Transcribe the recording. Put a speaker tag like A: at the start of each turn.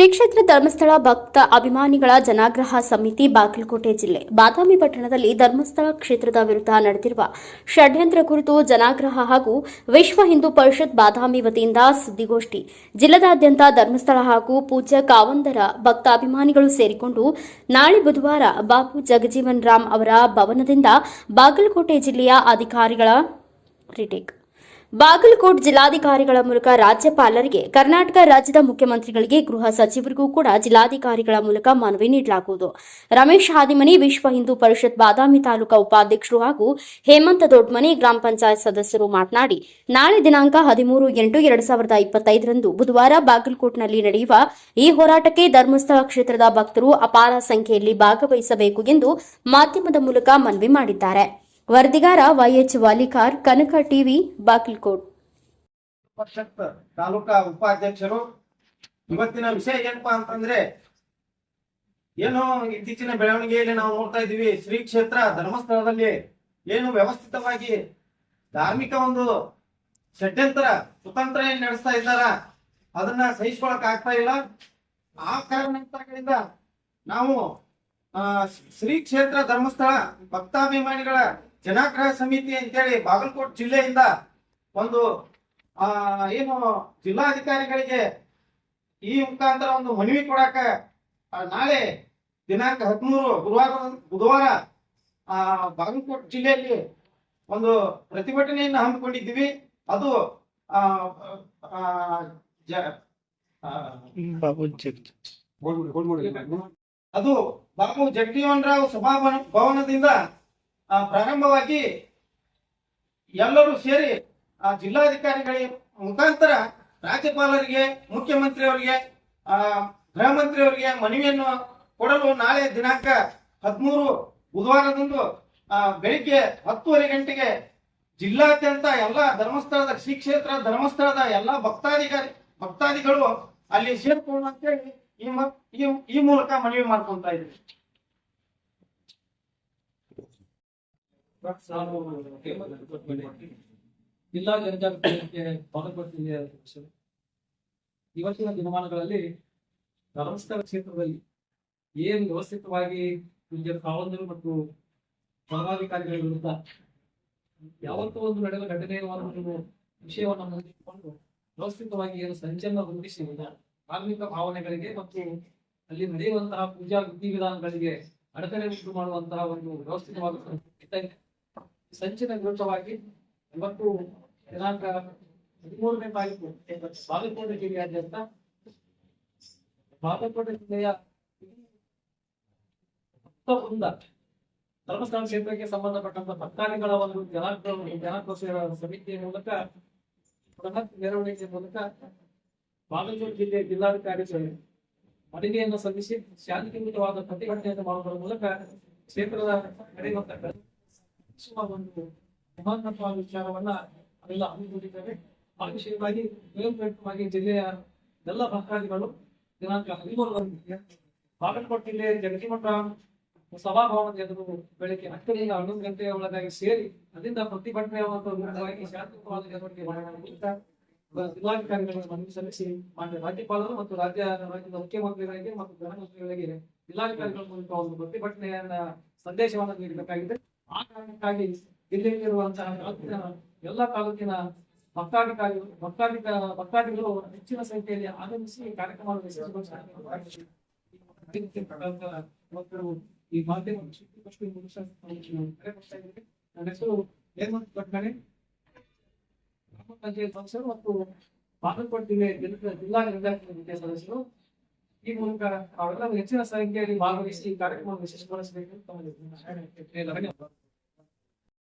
A: ಶ್ರೀ ಕ್ಷೇತ್ರ ಧರ್ಮಸ್ಥಳ ಭಕ್ತ ಅಭಿಮಾನಿಗಳ ಜನಾಗ್ರಹ ಸಮಿತಿ ಬಾಗಲಕೋಟೆ ಜಿಲ್ಲೆ ಬಾದಾಮಿ ಪಟ್ಟಣದಲ್ಲಿ ಧರ್ಮಸ್ಥಳ ಕ್ಷೇತ್ರದ ವಿರುದ್ಧ ನಡೆದಿರುವ ಷಡ್ಯಂತ್ರ ಕುರಿತು ಜನಾಗ್ರಹ ಹಾಗೂ ವಿಶ್ವ ಹಿಂದೂ ಪರಿಷತ್ ಬಾದಾಮಿ ವತಿಯಿಂದ ಸುದ್ದಿಗೋಷ್ಠಿ. ಜಿಲ್ಲೆಯಾದ್ಯಂತ ಧರ್ಮಸ್ಥಳ ಹಾಗೂ ಪೂಜ್ಯ ಕಾವಂದರ ಭಕ್ತ ಅಭಿಮಾನಿಗಳು ಸೇರಿಕೊಂಡು ನಾಳೆ ಬುಧವಾರ ಬಾಬು ಜಗಜೀವನ್ ರಾಮ್ ಅವರ ಭವನದಿಂದ ಬಾಗಲಕೋಟೆ ಜಿಲ್ಲೆಯ ಅಧಿಕಾರಿಗಳ ಬಾಗಲಕೋಟ್ ಜಿಲ್ಲಾಧಿಕಾರಿಗಳ ಮೂಲಕ ರಾಜ್ಯಪಾಲರಿಗೆ, ಕರ್ನಾಟಕ ರಾಜ್ಯದ ಮುಖ್ಯಮಂತ್ರಿಗಳಿಗೆ, ಗೃಹ ಸಚಿವರಿಗೂ ಕೂಡ ಜಿಲ್ಲಾಧಿಕಾರಿಗಳ ಮೂಲಕ ಮನವಿ ನೀಡಲಾಗುವುದು. ರಮೇಶ್ ಹಾದಿಮನಿ, ವಿಶ್ವ ಹಿಂದೂ ಪರಿಷತ್ ಬಾದಾಮಿ ತಾಲೂಕಾ ಉಪಾಧ್ಯಕ್ಷರು ಹಾಗೂ ಹೇಮಂತ ದೊಡ್ಮನಿ ಗ್ರಾಮ ಪಂಚಾಯತ್ ಸದಸ್ಯರು ಮಾತನಾಡಿ, ನಾಳೆ ದಿನಾಂಕ 13/8/2025 ಬುಧವಾರ ಬಾಗಲಕೋಟ್ನಲ್ಲಿ ನಡೆಯುವ ಈ ಹೋರಾಟಕ್ಕೆ ಧರ್ಮಸ್ಥಳ ಕ್ಷೇತ್ರದ ಭಕ್ತರು ಅಪಾರ ಸಂಖ್ಯೆಯಲ್ಲಿ ಭಾಗವಹಿಸಬೇಕು ಎಂದು ಮಾಧ್ಯಮದ ಮೂಲಕ ಮನವಿ ಮಾಡಿದ್ದಾರೆ. ವರದಿಗಾರ YH ವಾಲಿಕಾರ್, ಕನಕ ಟಿವಿ, ಬಾಗಲಕೋಟ್.
B: ಪರಿಷತ್ ತಾಲೂಕಾ ಉಪಾಧ್ಯಕ್ಷರು. ಇವತ್ತಿನ ವಿಷಯ ಏನಪ್ಪಾ ಅಂತಂದ್ರೆ, ಏನು ಇತ್ತೀಚಿನ ಬೆಳವಣಿಗೆಯಲ್ಲಿ ನಾವು ನೋಡ್ತಾ ಇದ್ದೀವಿ. ಶ್ರೀ ಕ್ಷೇತ್ರ ಧರ್ಮಸ್ಥಳದಲ್ಲಿ ಏನು ವ್ಯವಸ್ಥಿತವಾಗಿ ಧಾರ್ಮಿಕ ಒಂದು ಷಡ್ಯಂತ್ರ ಕುತಂತ್ರ ಏನ್ ನಡೆಸ್ತಾ ಇದ್ದಾರ, ಅದನ್ನ ಸಹಿಸ್ಕೊಳಕ್ ಆಗ್ತಾ ಇಲ್ಲ. ಆ ಕಾರಣಗಳಿಂದ ನಾವು ಶ್ರೀ ಕ್ಷೇತ್ರ ಧರ್ಮಸ್ಥಳ ಭಕ್ತಾಭಿಮಾನಿಗಳ ಜನಾಗ್ರಹ ಸಮಿತಿ ಅಂತೇಳಿ ಬಾಗಲಕೋಟ್ ಜಿಲ್ಲೆಯಿಂದ ಒಂದು ಏನು ಜಿಲ್ಲಾಧಿಕಾರಿಗಳಿಗೆ ಈ ಮುಖಾಂತರ ಒಂದು ಮನವಿ ಕೊಡಾಕ ನಾಳೆ ದಿನಾಂಕ 13 ಬುಧವಾರ ಬಾಗಲಕೋಟ್ ಜಿಲ್ಲೆಯಲ್ಲಿ ಒಂದು ಪ್ರತಿಭಟನೆಯನ್ನು ಹಮ್ಮಿಕೊಂಡಿದ್ದೀವಿ. ಅದು ಬಾಬು ಜಗಜೀವನ್ ರಾವ್ ಸಭಾಭವನದಿಂದ ಪ್ರಾರಂಭವಾಗಿ ಎಲ್ಲರೂ ಸೇರಿ ಜಿಲ್ಲಾಧಿಕಾರಿಗಳ ಮುಖಾಂತರ ರಾಜ್ಯಪಾಲರಿಗೆ, ಮುಖ್ಯಮಂತ್ರಿಯವರಿಗೆ, ಗೃಹ ಮಂತ್ರಿಯವರಿಗೆ ಮನವಿಯನ್ನು ಕೊಡಲು ನಾಳೆ ದಿನಾಂಕ 13 ಬುಧವಾರದಂದು ಬೆಳಿಗ್ಗೆ 10:30 ಗಂಟೆಗೆ ಜಿಲ್ಲಾದ್ಯಂತ ಎಲ್ಲ ಧರ್ಮಸ್ಥಳದ ಶ್ರೀ ಕ್ಷೇತ್ರ ಧರ್ಮಸ್ಥಳದ ಎಲ್ಲ ಭಕ್ತಾದಿಗಳು ಅಲ್ಲಿ ಸೇರ್ಕೊಳ್ಳು ಅಂತೇಳಿ ಈ ಮೂಲಕ ಮನವಿ ಮಾಡ್ಕೊಂತ ಇದ್ದೀವಿ.
C: ಜಿಲ್ಲಾ ಜನಜಾಗೃತಿ ಬಾಗಲಕೋಟೆ ಜಿಲ್ಲೆಯ ಇವತ್ತಿನ ದಿನಮಾನಗಳಲ್ಲಿ ಧರ್ಮಸ್ಥಳ ಕ್ಷೇತ್ರದಲ್ಲಿ ಏನು ವ್ಯವಸ್ಥಿತವಾಗಿ ಕಾವಂದರು ಮತ್ತು ಧರ್ಮಾಧಿಕಾರಿಗಳ ವಿರುದ್ಧ ಯಾವತ್ತೂ ಒಂದು ನಡೆದ ಘಟನೆಯನ್ನು ವಿಷಯವನ್ನು ಮುಂದಿಟ್ಟುಕೊಂಡು ವ್ಯವಸ್ಥಿತವಾಗಿ ಏನು ಸಂಚಲನ ರೂಪಿಸಿ ಧಾರ್ಮಿಕ ಭಾವನೆಗಳಿಗೆ ಮತ್ತು ಅಲ್ಲಿ ನಡೆಯುವಂತಹ ಪೂಜಾ ವಿಧಿವಿಧಾನಗಳಿಗೆ ಅಡೆತಡೆ ಉಂಟು ಮಾಡುವಂತಹ ಒಂದು ವ್ಯವಸ್ಥಿತವಾದ ಸಂಚಿನ ವಿರುದ್ಧವಾಗಿ ಇವತ್ತು ದಿನಾಂಕ 13ನೇ ತಾರೀಕು ಬಾಗಲಕೋಟೆ ಜಿಲ್ಲೆಯಾದ್ಯಂತ ಬಾಗಲಕೋಟೆ ಜಿಲ್ಲೆಯ ಧರ್ಮಸ್ಥಳ ಕ್ಷೇತ್ರಕ್ಕೆ ಸಂಬಂಧಪಟ್ಟಂತ ಭಕ್ತಾದಿಗಳ ಒಂದು ಜನಾಕ್ರೋಶ ಸಮಿತಿಯ ಮೂಲಕ ಬೃಹತ್ ಮೆರವಣಿಗೆ ಮೂಲಕ ಬಾಗಲಕೋಟೆ ಜಿಲ್ಲೆಯ ಜಿಲ್ಲಾಧಿಕಾರಿ ಮನವಿಯನ್ನು ಸಲ್ಲಿಸಿ ಶಾಂತಿಯುತವಾದ ಪ್ರತಿಭಟನೆಯನ್ನು ಮಾಡುವುದರ ಮೂಲಕ ಕ್ಷೇತ್ರದ ನಡೆಯುವಂತಹ ಒಂದು ಮಹತ್ವವಾದ ವಿಚಾರವನ್ನ ಅವೆಲ್ಲ ಹಮ್ಮಿಕೊಂಡಿದ್ದೇವೆ. ಆ ವಿಷಯವಾಗಿ ಸ್ವಯಂಪ್ರೇರಿತವಾಗಿ ಜಿಲ್ಲೆಯ ಎಲ್ಲ ಭಕ್ತಾದಿಗಳು ದಿನಾಂಕ 13 ಬಾಗಲಕೋಟೆ ಜಿಲ್ಲೆಯ ಜಗಜೀವನ್ ರಾಮ್ ಸಭಾಭವನದ ಎದುರು ಬೆಳಿಗ್ಗೆ 10ರಿಂದ 11 ಗಂಟೆಯ ಒಳಗಾಗಿ ಸೇರಿ ಅದರಿಂದ ಪ್ರತಿಭಟನೆಯ ಶಾಂತಿಯುತವಾದ ಚಟುವಟಿಕೆ ಮಾಡುವ ಜಿಲ್ಲಾಧಿಕಾರಿಗಳನ್ನು ಮನವಿ ಸಲ್ಲಿಸಿ ಮಾನ್ಯ ರಾಜ್ಯಪಾಲರು ಮತ್ತು ರಾಜ್ಯದ ಮುಖ್ಯಮಂತ್ರಿಗಳಿಗೆ ಮತ್ತು ಗೃಹ ಮಂತ್ರಿಗಳಿಗೆ ಜಿಲ್ಲಾಧಿಕಾರಿಗಳ ಮೂಲಕ ಒಂದು ಪ್ರತಿಭಟನೆಯನ್ನ ಸಂದೇಶವನ್ನು ನೀಡಬೇಕಾಗಿದೆ. ಆ ಕಾರಣಕ್ಕಾಗಿ ಜಿಲ್ಲೆಯಲ್ಲಿರುವಂತಹ ಎಲ್ಲ ತಾಲೂಕಿನ ಭಕ್ತಾದಿಗಳು ಹೆಚ್ಚಿನ ಸಂಖ್ಯೆಯಲ್ಲಿ ಆಗಮಿಸಿ ಕಾರ್ಯಕ್ರಮವನ್ನು ಈ ಮಾಧ್ಯಮ ನನ್ನ ಹೆಸರು ಹೇಮಂತ್ ದೊಡ್ಮನಿ, ಗ್ರಾಮ ಪಂಚಾಯತ್ ಸದಸ್ಯರು ಮತ್ತು ಬಾಗಲಕೋಟೆ ಜಿಲ್ಲೆ ಜಿಲ್ಲಾ ನಿರ್ದೇಶಕ ಸದಸ್ಯರು. ಈ ಮೂಲಕ ಅವರೆಲ್ಲ ಹೆಚ್ಚಿನ ಸಂಖ್ಯೆಯಲ್ಲಿ ಭಾಗವಹಿಸಿ ಕಾರ್ಯಕ್ರಮ ಯಶಸ್ವಿಗೊಳಿಸಬೇಕು.